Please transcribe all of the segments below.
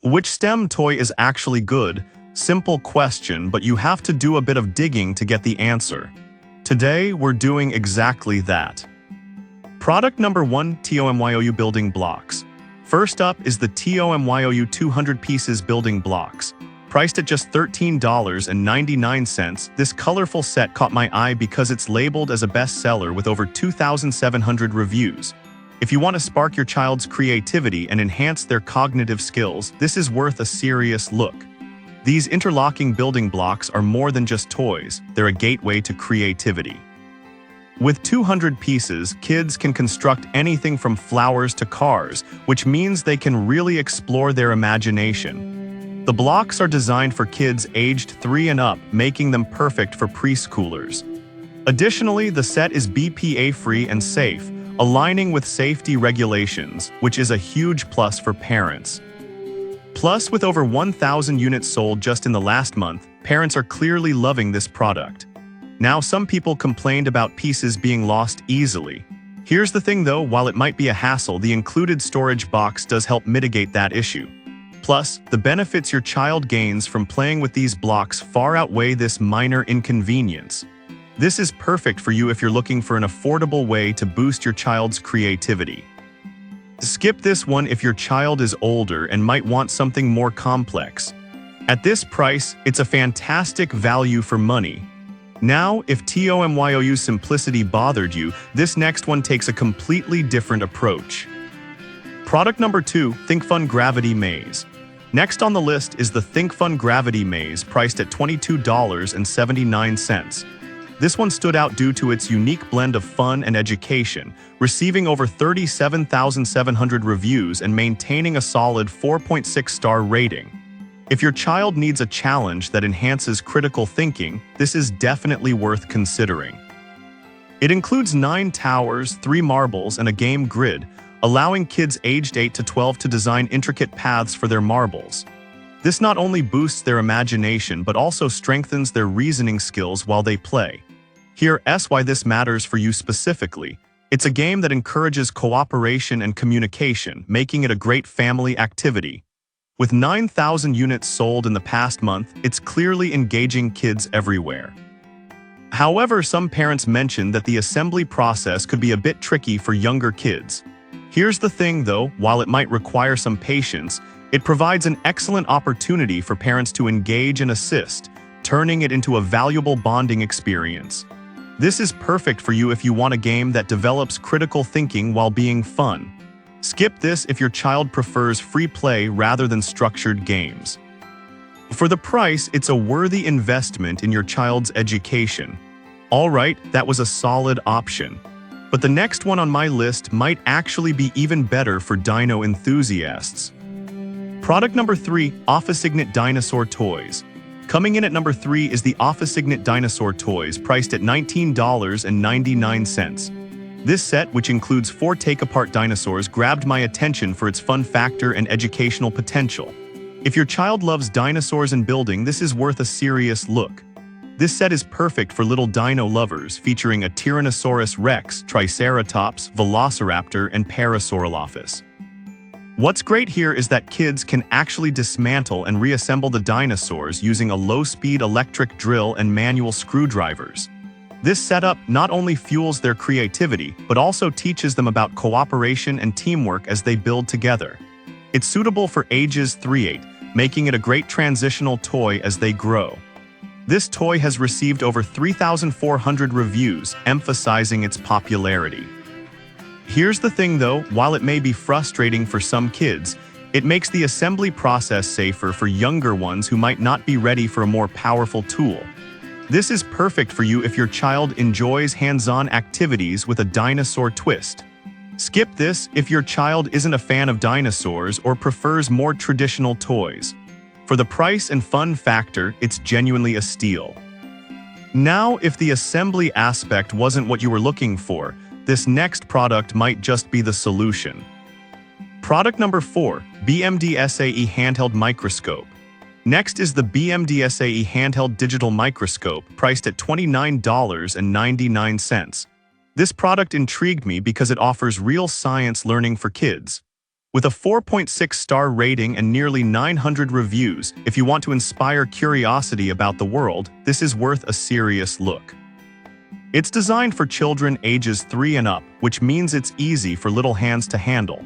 Which STEM toy is actually good? Simple question, but you have to do a bit of digging to get the answer. Today, we're doing exactly that. Product number 1, TOMYOU Building Blocks. First up is the TOMYOU 200 Pieces Building Blocks. Priced at just $13.99, this colorful set caught my eye because it's labeled as a bestseller with over 2,700 reviews. If you want to spark your child's creativity and enhance their cognitive skills, this is worth a serious look. These interlocking building blocks are more than just toys, they're a gateway to creativity. With 200 pieces, kids can construct anything from flowers to cars, which means they can really explore their imagination. The blocks are designed for kids aged 3 and up, making them perfect for preschoolers. Additionally, the set is BPA-free and safe, aligning with safety regulations, which is a huge plus for parents. Plus, with over 1,000 units sold just in the last month, parents are clearly loving this product. Now, some people complained about pieces being lost easily. Here's the thing though, while it might be a hassle, the included storage box does help mitigate that issue. Plus, the benefits your child gains from playing with these blocks far outweigh this minor inconvenience. This is perfect for you if you're looking for an affordable way to boost your child's creativity. Skip this one if your child is older and might want something more complex. At this price, it's a fantastic value for money. Now, if TOMYOU simplicity bothered you, this next one takes a completely different approach. Product number 2, ThinkFun Gravity Maze. Next on the list is the ThinkFun Gravity Maze, priced at $22.79. This one stood out due to its unique blend of fun and education, receiving over 37,700 reviews and maintaining a solid 4.6-star rating. If your child needs a challenge that enhances critical thinking, this is definitely worth considering. It includes 9 towers, 3 marbles, and a game grid, allowing kids aged 8 to 12 to design intricate paths for their marbles. This not only boosts their imagination but also strengthens their reasoning skills while they play. Here's why this matters for you specifically. It's a game that encourages cooperation and communication, making it a great family activity. With 9,000 units sold in the past month, it's clearly engaging kids everywhere. However, some parents mentioned that the assembly process could be a bit tricky for younger kids. Here's the thing though, while it might require some patience, it provides an excellent opportunity for parents to engage and assist, turning it into a valuable bonding experience. This is perfect for you if you want a game that develops critical thinking while being fun. Skip this if your child prefers free play rather than structured games. For the price, it's a worthy investment in your child's education. Alright, that was a solid option. But the next one on my list might actually be even better for dino enthusiasts. Product number 3, Office-Ignite Dinosaur Toys. Coming in at number 3 is the Office-Ignite Dinosaur Toys, priced at $19.99. This set, which includes 4 take-apart dinosaurs, grabbed my attention for its fun factor and educational potential. If your child loves dinosaurs and building, this is worth a serious look. This set is perfect for little dino lovers, featuring a Tyrannosaurus Rex, Triceratops, Velociraptor, and Parasaurolophus. What's great here is that kids can actually dismantle and reassemble the dinosaurs using a low-speed electric drill and manual screwdrivers. This setup not only fuels their creativity, but also teaches them about cooperation and teamwork as they build together. It's suitable for ages 3-8, making it a great transitional toy as they grow. This toy has received over 3,400 reviews, emphasizing its popularity. Here's the thing though, while it may be frustrating for some kids, it makes the assembly process safer for younger ones who might not be ready for a more powerful tool. This is perfect for you if your child enjoys hands-on activities with a dinosaur twist. Skip this if your child isn't a fan of dinosaurs or prefers more traditional toys. For the price and fun factor, it's genuinely a steal. Now, if the assembly aspect wasn't what you were looking for, this next product might just be the solution. Product number 4, BMD-SAE Handheld Microscope. Next is the BMD-SAE Handheld Digital Microscope, priced at $29.99. This product intrigued me because it offers real science learning for kids. With a 4.6-star rating and nearly 900 reviews, if you want to inspire curiosity about the world, this is worth a serious look. It's designed for children ages 3 and up, which means it's easy for little hands to handle.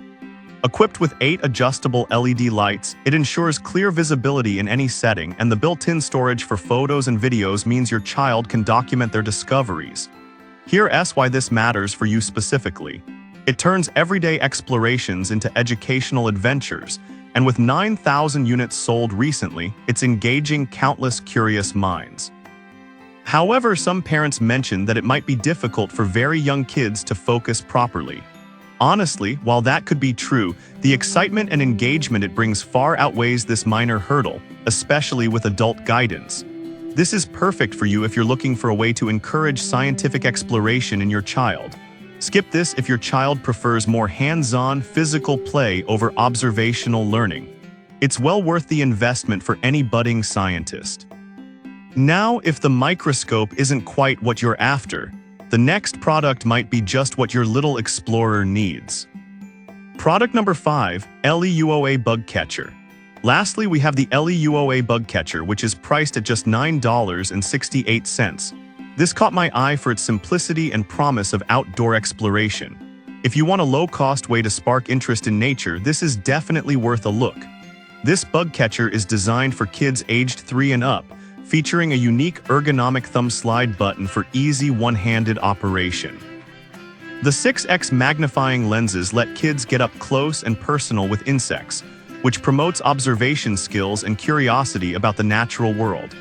Equipped with 8 adjustable LED lights, it ensures clear visibility in any setting, and the built-in storage for photos and videos means your child can document their discoveries. Here's why this matters for you specifically. It turns everyday explorations into educational adventures, and with 9,000 units sold recently, it's engaging countless curious minds. However, some parents mention that it might be difficult for very young kids to focus properly. Honestly, while that could be true, the excitement and engagement it brings far outweighs this minor hurdle, especially with adult guidance. This is perfect for you if you're looking for a way to encourage scientific exploration in your child. Skip this if your child prefers more hands-on, physical play over observational learning. It's well worth the investment for any budding scientist. Now, if the microscope isn't quite what you're after, the next product might be just what your little explorer needs. Product number 5, LEUOA Bug Catcher. Lastly, we have the LEUOA Bug Catcher, which is priced at just $9.68. This caught my eye for its simplicity and promise of outdoor exploration. If you want a low-cost way to spark interest in nature, this is definitely worth a look. This bug catcher is designed for kids aged 3 and up, featuring a unique ergonomic thumb slide button for easy one-handed operation. The 6x magnifying lenses let kids get up close and personal with insects, which promotes observation skills and curiosity about the natural world.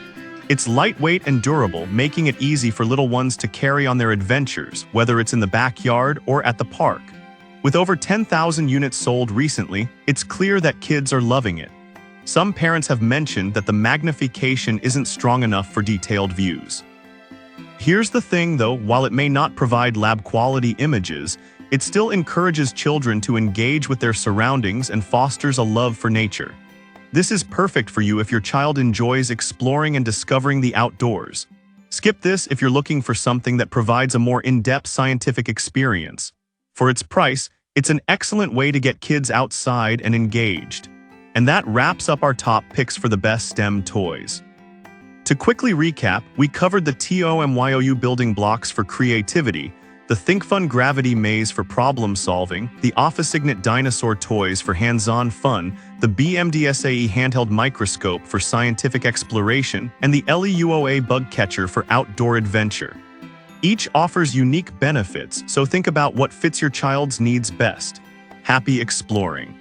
It's lightweight and durable, making it easy for little ones to carry on their adventures, whether it's in the backyard or at the park. With over 10,000 units sold recently, it's clear that kids are loving it. Some parents have mentioned that the magnification isn't strong enough for detailed views. Here's the thing though, while it may not provide lab-quality images, it still encourages children to engage with their surroundings and fosters a love for nature. This is perfect for you if your child enjoys exploring and discovering the outdoors. Skip this if you're looking for something that provides a more in-depth scientific experience. For its price, it's an excellent way to get kids outside and engaged. And that wraps up our top picks for the best STEM toys. To quickly recap, we covered the TOMYOU building blocks for creativity, the ThinkFun Gravity Maze for problem solving, the OfficeIgnit Dinosaur toys for hands-on fun, the BMDSAE handheld microscope for scientific exploration, and the LEUOA bug catcher for outdoor adventure. Each offers unique benefits, so think about what fits your child's needs best. Happy exploring!